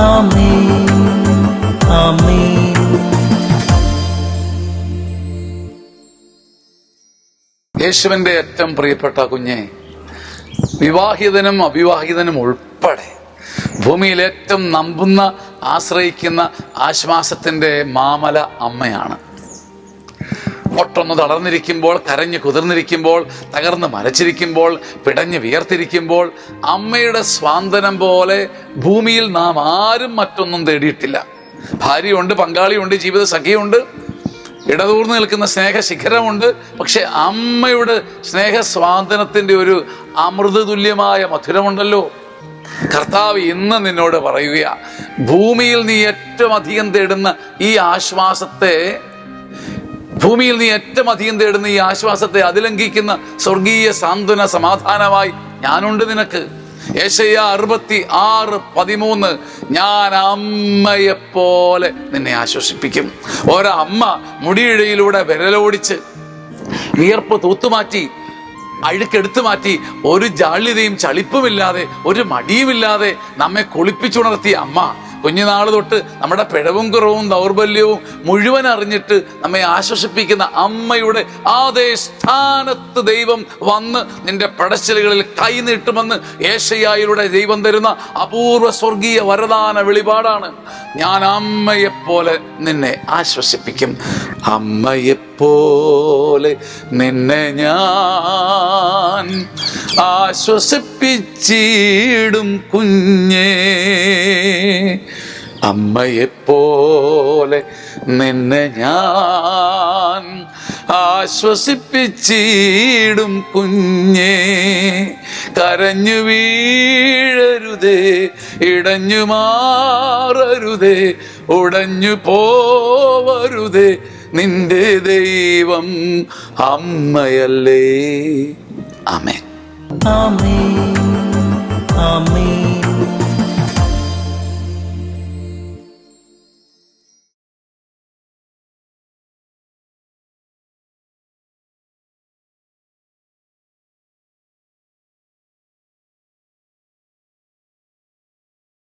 ആമേൻ, ആമേൻ. യേശുവിന്റെ ഏറ്റവും പ്രിയപ്പെട്ട കുഞ്ഞെ, വിവാഹിതനും അവിവാഹിതനും ഉൾപ്പെടെ ഭൂമിയിൽ ഏറ്റവും നമ്പുന്ന, ആശ്രയിക്കുന്ന ആശ്വാസത്തിന്റെ മാമല അമ്മയാണ്. ഒട്ടൊന്ന് തളർന്നിരിക്കുമ്പോൾ, കരഞ്ഞു കുതിർന്നിരിക്കുമ്പോൾ, തകർന്ന് മരച്ചിരിക്കുമ്പോൾ, പിടഞ്ഞ് വിയർത്തിരിക്കുമ്പോൾ അമ്മയുടെ സ്വാന്തനം പോലെ ഭൂമിയിൽ നാം ആരും മറ്റൊന്നും തേടിയിട്ടില്ല. ഭാര്യയുണ്ട്, പങ്കാളിയുണ്ട്, ജീവിത സഖിയുണ്ട്, ഇടതൂർന്ന് നിൽക്കുന്ന സ്നേഹശിഖരമുണ്ട്. പക്ഷെ അമ്മയുടെ സ്നേഹസ്വാന്തനത്തിന്റെ ഒരു അമൃതതുല്യമായ മധുരമുണ്ടല്ലോ. കർത്താവ് ഇന്ന് നിന്നോട് പറയുക, ഭൂമിയിൽ നീ ഏറ്റവും അധികം തേടുന്ന ഈ ആശ്വാസത്തെ, അതിലംഘിക്കുന്ന സ്വർഗീയ സാന്ത്വന സമാധാനമായി ഞാനുണ്ട് നിനക്ക്. യെശയ്യാ 66:13, ഞാൻ അമ്മയെപ്പോലെ നിന്നെ ആശ്വസിപ്പിക്കും. ഒരമ്മ മുടിയിഴയിലൂടെ വിരലോടിച്ച് വിയർപ്പ് തൂത്തുമാറ്റി, അഴുക്കെടുത്തു മാറ്റി, ഒരു ജാള്യതയും ചളിപ്പുമില്ലാതെ, ഒരു മടിയുമില്ലാതെ നമ്മെ കുളിപ്പിച്ചുണർത്തിയ അമ്മ, കുഞ്ഞുനാൾ തൊട്ട് നമ്മുടെ പിഴവും കുറവും ദൗർബല്യവും മുഴുവൻ അറിഞ്ഞിട്ട് നമ്മെ ആശ്വസിപ്പിക്കുന്ന അമ്മയുടെ അതേ സ്ഥാനത്ത് ദൈവം വന്ന് നിന്റെ പടശ്ശലുകളിൽ കൈനീട്ടുമെന്ന് യേശയ്യായിലൂടെ ദൈവം തരുന്ന അപൂർവ സ്വർഗീയ വരദാന വെളിപാടാണ്. ഞാൻ അമ്മയെപ്പോലെ നിന്നെ ആശ്വസിപ്പിക്കും. അമ്മയെപ്പോലെ നിന്നെ ഞാൻ ആശ്വസിപ്പിച്ചിടും കുഞ്ഞേ, അമ്മയെപ്പോലെ നിന്നെ ഞാൻ ആശ്വസിപ്പിച്ചിടും കുഞ്ഞേ. കരഞ്ഞു വീഴരുതേ, ഇടഞ്ഞു മാറരുതേ, ഉടഞ്ഞു പോവരുതേ, നിന്റെ ദൈവം അമ്മയല്ലേ. ആമേൻ, ആമേൻ, ആമേൻ.